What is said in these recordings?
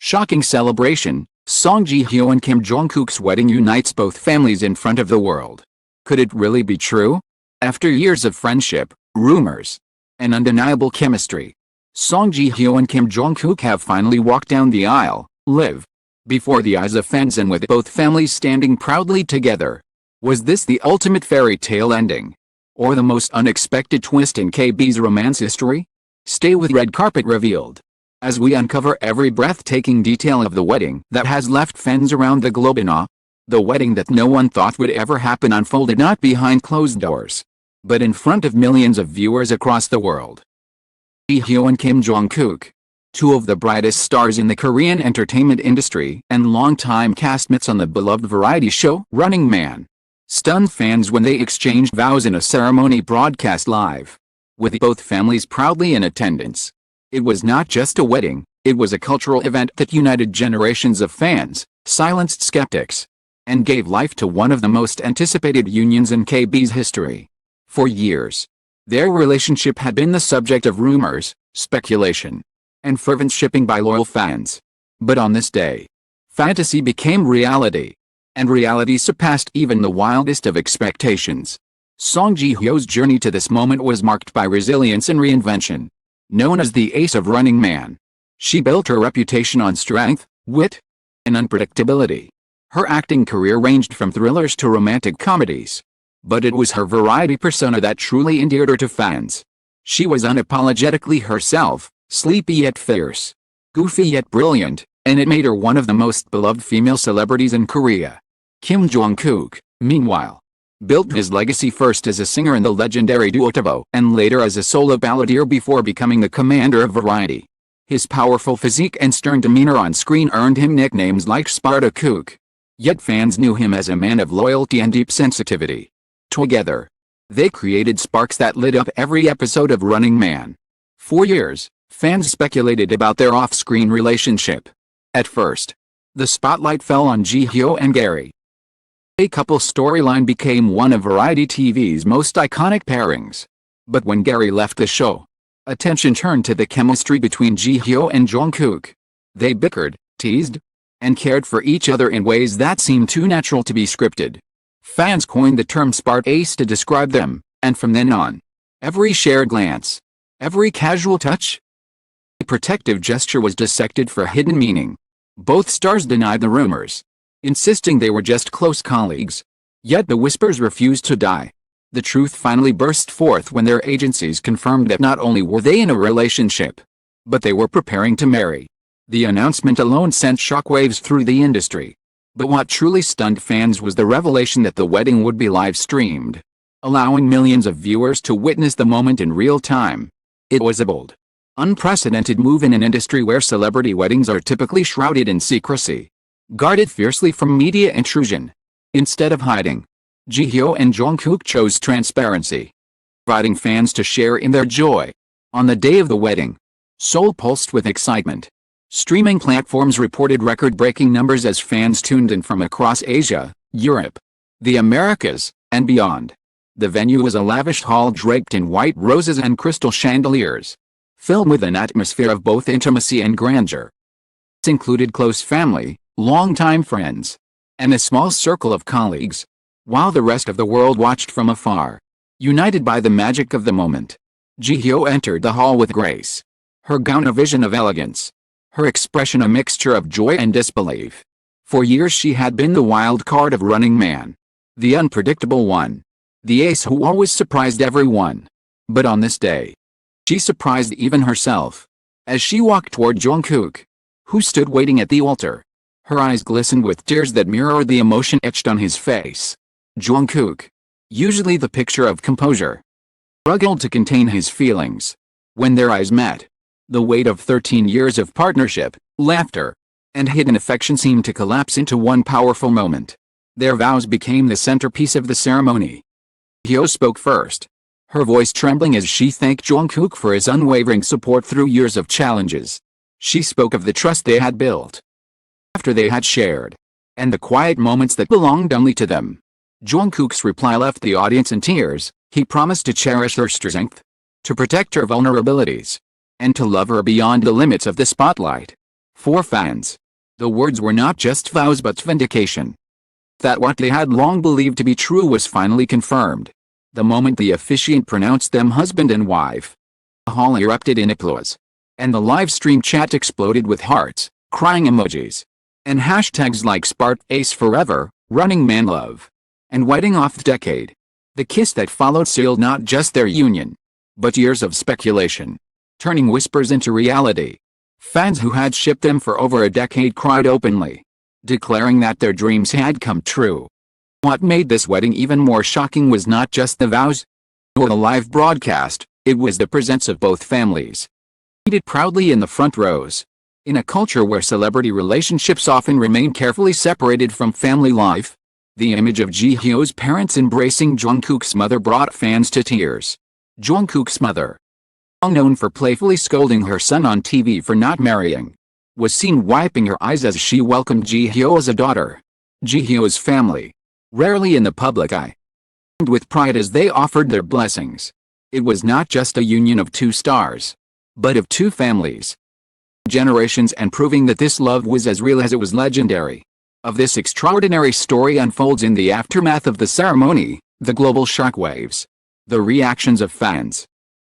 Shocking celebration, Song Ji-hyo and Kim Jong-kook's wedding unites both families in front of the world. Could it really be true? After years of friendship, rumors, and undeniable chemistry, Song Ji-hyo and Kim Jong-kook have finally walked down the aisle, live before the eyes of fans and with both families standing proudly together. Was this the ultimate fairy tale ending? Or the most unexpected twist in KB's romance history? Stay with Red Carpet Revealed as we uncover every breathtaking detail of the wedding that has left fans around the globe in awe. The wedding that no one thought would ever happen unfolded not behind closed doors, but in front of millions of viewers across the world. Ji-hyo and Kim Jong-kook, two of the brightest stars in the Korean entertainment industry and longtime castmates on the beloved variety show Running Man, stunned fans when they exchanged vows in a ceremony broadcast live, with both families proudly in attendance. It was not just a wedding, it was a cultural event that united generations of fans, silenced skeptics, and gave life to one of the most anticipated unions in KB's history. For years, their relationship had been the subject of rumors, speculation, and fervent shipping by loyal fans. But on this day, fantasy became reality, and reality surpassed even the wildest of expectations. Song Ji-hyo's journey to this moment was marked by resilience and reinvention. Known as the ace of Running Man, she built her reputation on strength, wit, and unpredictability. Her acting career ranged from thrillers to romantic comedies, but it was her variety persona that truly endeared her to fans. She was unapologetically herself, sleepy yet fierce, goofy yet brilliant, and it made her one of the most beloved female celebrities in Korea. Kim Jong-kook, meanwhile, built his legacy first as a singer in the legendary duo TVO and later as a solo balladeer before becoming the commander of variety. His powerful physique and stern demeanor on screen earned him nicknames like Sparta-kook. Yet fans knew him as a man of loyalty and deep sensitivity. Together, they created sparks that lit up every episode of Running Man. For years, fans speculated about their off-screen relationship. At first, the spotlight fell on Ji-hyo and Gary. A couple storyline became one of variety TV's most iconic pairings. But when Gary left the show, attention turned to the chemistry between Ji-hyo and Jong-kook. They bickered, teased, and cared for each other in ways that seemed too natural to be scripted. Fans coined the term Spart Ace to describe them, and from then on, every shared glance, every casual touch, a protective gesture was dissected for hidden meaning. Both stars denied the rumors, insisting they were just close colleagues. Yet the whispers refused to die. The truth finally burst forth when their agencies confirmed that not only were they in a relationship, but they were preparing to marry. The announcement alone sent shockwaves through the industry. But what truly stunned fans was the revelation that the wedding would be live-streamed, allowing millions of viewers to witness the moment in real time. It was a bold, unprecedented move in an industry where celebrity weddings are typically shrouded in secrecy, guarded fiercely from media intrusion. Instead of hiding, Ji-hyo and Jong-kook chose transparency, inviting fans to share in their joy. On the day of the wedding, Seoul pulsed with excitement. Streaming platforms reported record-breaking numbers as fans tuned in from across Asia, Europe, the Americas, and beyond. The venue was a lavish hall draped in white roses and crystal chandeliers, filled with an atmosphere of both intimacy and grandeur. It included close family, longtime friends, and a small circle of colleagues, while the rest of the world watched from afar. United by the magic of the moment, Ji-hyo entered the hall with grace, her gown a vision of elegance, her expression a mixture of joy and disbelief. For years she had been the wild card of Running Man, the unpredictable one, the ace who always surprised everyone. But on this day, she surprised even herself. As she walked toward Jong-kook, who stood waiting at the altar, her eyes glistened with tears that mirrored the emotion etched on his face. Jong-kook, usually the picture of composure, struggled to contain his feelings. When their eyes met, the weight of 13 years of partnership, laughter, and hidden affection seemed to collapse into one powerful moment. Their vows became the centerpiece of the ceremony. Ji-hyo spoke first, her voice trembling as she thanked Jong-kook for his unwavering support through years of challenges. She spoke of the trust they had built, after they had shared, and the quiet moments that belonged only to them. Jong-kook's reply left the audience in tears. He promised to cherish her strength, to protect her vulnerabilities, and to love her beyond the limits of the spotlight. For fans, the words were not just vows but vindication. That what they had long believed to be true was finally confirmed. The moment the officiant pronounced them husband and wife, the hall erupted in applause, and the live stream chat exploded with hearts, crying emojis, and hashtags like Spart Ace Forever, Running Man Love, and Wedding Off the Decade. The kiss that followed sealed not just their union, but years of speculation, turning whispers into reality. Fans who had shipped them for over a decade cried openly, declaring that their dreams had come true. What made this wedding even more shocking was not just the vows or the live broadcast, it was the presence of both families, seated proudly in the front rows. In a culture where celebrity relationships often remain carefully separated from family life, the image of Ji-hyo's parents embracing Jungkook's mother brought fans to tears. Jungkook's mother, known for playfully scolding her son on TV for not marrying, was seen wiping her eyes as she welcomed Ji-hyo as a daughter. Ji-hyo's family, rarely in the public eye, with pride as they offered their blessings. It was not just a union of two stars, but of two families, generations, and proving that this love was as real as it was legendary. Of this extraordinary story unfolds in the aftermath of the ceremony, the global shockwaves, the reactions of fans,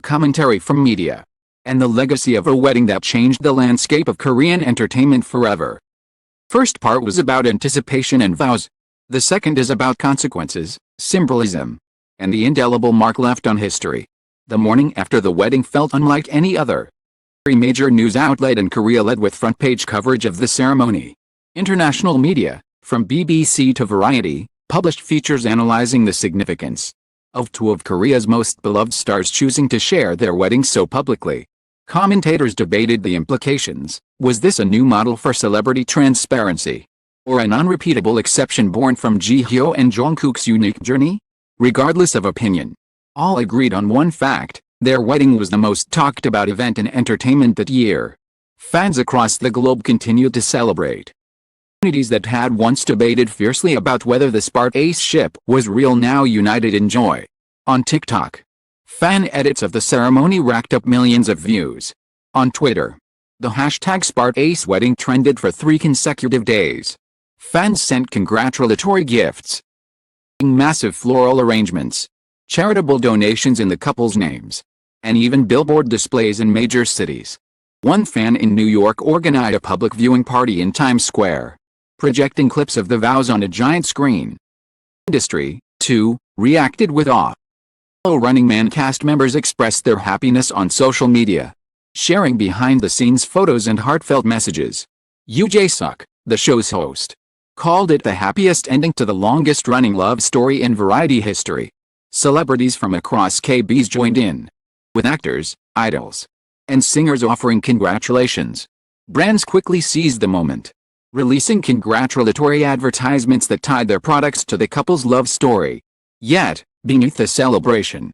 commentary from media, and the legacy of a wedding that changed the landscape of Korean entertainment forever. First part was about anticipation and vows. The second is about consequences, symbolism, and the indelible mark left on history. The morning after the wedding felt unlike any other. Every major news outlet in Korea led with front-page coverage of the ceremony. International media, from BBC to Variety, published features analyzing the significance of two of Korea's most beloved stars choosing to share their weddings so publicly. Commentators debated the implications. Was this a new model for celebrity transparency, or an unrepeatable exception born from Ji-hyo and Jungkook's unique journey? Regardless of opinion, all agreed on one fact: their wedding was the most talked about event in entertainment that year. Fans across the globe continued to celebrate. Communities that had once debated fiercely about whether the Spart Ace ship was real now united in joy. On TikTok, fan edits of the ceremony racked up millions of views. On Twitter, the hashtag Spart Ace wedding trended for 3 consecutive days. Fans sent congratulatory gifts, massive floral arrangements, charitable donations in the couple's names, and even billboard displays in major cities. One fan in New York organized a public viewing party in Times Square, projecting clips of the vows on a giant screen. Industry, too, reacted with awe. Running Man cast members expressed their happiness on social media, sharing behind-the-scenes photos and heartfelt messages. Yoo Jae-suk, the show's host, called it the happiest ending to the longest-running love story in Variety history. Celebrities from across KBS joined in, with actors, idols, and singers offering congratulations. Brands quickly seized the moment, releasing congratulatory advertisements that tied their products to the couple's love story. Yet, beneath the celebration,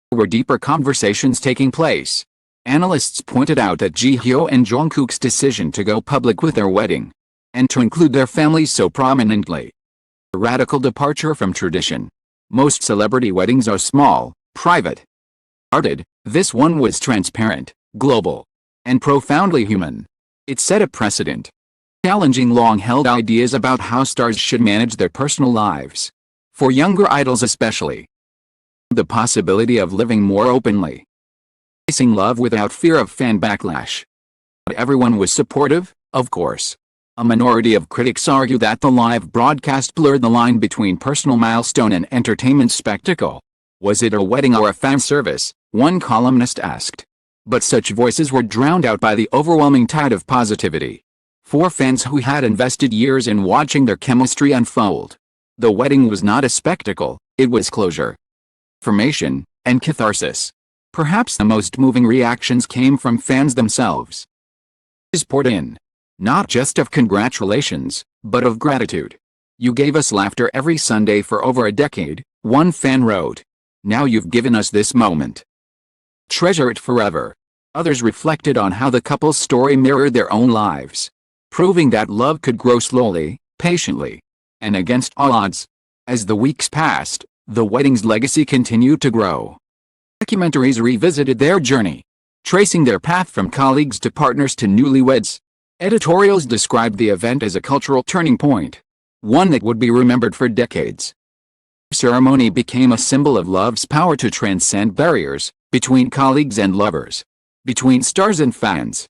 there were deeper conversations taking place. Analysts pointed out that Ji-hyo and Jungkook's decision to go public with their wedding, and to include their families so prominently, a radical departure from tradition. Most celebrity weddings are small, private, hearted. This one was transparent, global, and profoundly human. It set a precedent, challenging long-held ideas about how stars should manage their personal lives. For younger idols especially, the possibility of living more openly, facing love without fear of fan backlash. But everyone was supportive, of course. A minority of critics argue that the live broadcast blurred the line between personal milestone and entertainment spectacle. Was it a wedding or a fan service? One columnist asked. But such voices were drowned out by the overwhelming tide of positivity. For fans who had invested years in watching their chemistry unfold, the wedding was not a spectacle, it was closure, affirmation, and catharsis. Perhaps the most moving reactions came from fans themselves. Is poured in, not just of congratulations, but of gratitude. You gave us laughter every Sunday for over a decade, one fan wrote. Now you've given us this moment. Treasure it forever. Others reflected on how the couple's story mirrored their own lives, proving that love could grow slowly, patiently, and against all odds. As the weeks passed, the wedding's legacy continued to grow. Documentaries revisited their journey, tracing their path from colleagues to partners to newlyweds. Editorials described the event as a cultural turning point, one that would be remembered for decades. The ceremony became a symbol of love's power to transcend barriers, between colleagues and lovers, between stars and fans,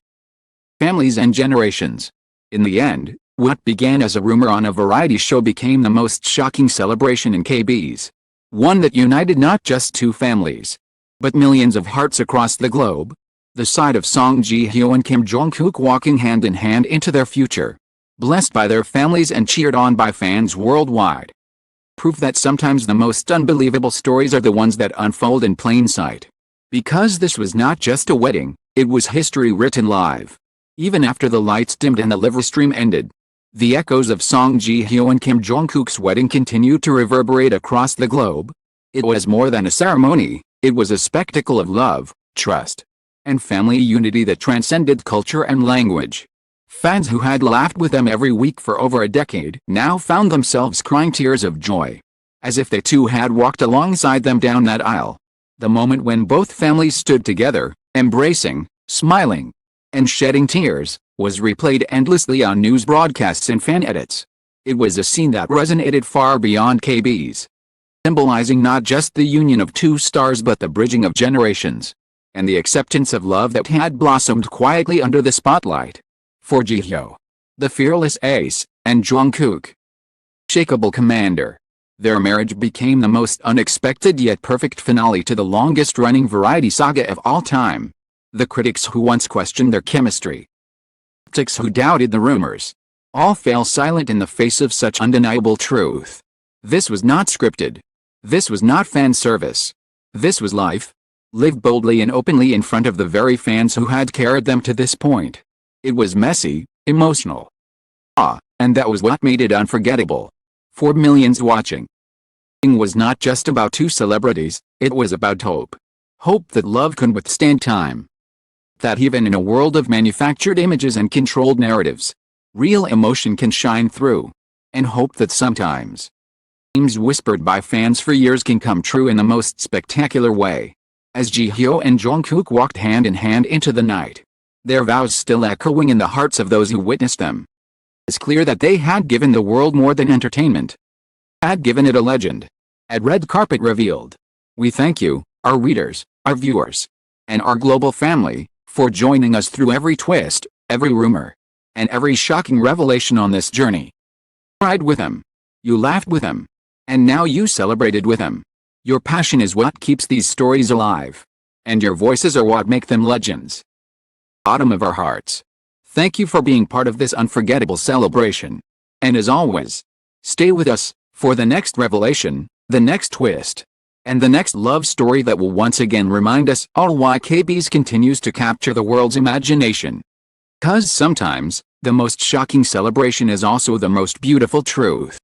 families and generations. In the end, what began as a rumor on a variety show became the most shocking celebration in KB's. One that united not just two families, but millions of hearts across the globe. The sight of Song Ji-hyo and Kim Jong-kook walking hand in hand into their future, blessed by their families and cheered on by fans worldwide. Proof that sometimes the most unbelievable stories are the ones that unfold in plain sight. Because this was not just a wedding, it was history written live. Even after the lights dimmed and the live stream ended, the echoes of Song Ji-hyo and Kim Jong-kook's wedding continued to reverberate across the globe. It was more than a ceremony, it was a spectacle of love, trust, and family unity that transcended culture and language. Fans who had laughed with them every week for over a decade now found themselves crying tears of joy, as if they too had walked alongside them down that aisle. The moment when both families stood together, embracing, smiling, and shedding tears, was replayed endlessly on news broadcasts and fan edits. It was a scene that resonated far beyond KB's, symbolizing not just the union of two stars but the bridging of generations, and the acceptance of love that had blossomed quietly under the spotlight. For Ji-hyo, the fearless ace, and Jong-kook, unshakable commander, their marriage became the most unexpected yet perfect finale to the longest-running variety saga of all time. The critics who once questioned their chemistry, skeptics who doubted the rumors, all fell silent in the face of such undeniable truth. This was not scripted. This was not fan service. This was life, lived boldly and openly in front of the very fans who had carried them to this point. It was messy, emotional, and that was what made it unforgettable. For millions watching, it was not just about two celebrities, it was about hope. Hope that love could withstand time. That even in a world of manufactured images and controlled narratives, real emotion can shine through. And hope that sometimes dreams whispered by fans for years can come true in the most spectacular way. As Ji-hyo and Jong-kook walked hand in hand into the night, their vows still echoing in the hearts of those who witnessed them, it's clear that they had given the world more than entertainment. Had given it a legend. At Red Carpet Revealed, we thank you, our readers, our viewers, and our global family, for joining us through every twist, every rumor, and every shocking revelation on this journey. You cried with them. You laughed with them. And now you celebrated with them. Your passion is what keeps these stories alive. And your voices are what make them legends. Bottom of our hearts, thank you for being part of this unforgettable celebration. And as always, stay with us for the next revelation, the next twist, and the next love story that will once again remind us all why KB's continues to capture the world's imagination. 'Cause sometimes, the most shocking celebration is also the most beautiful truth.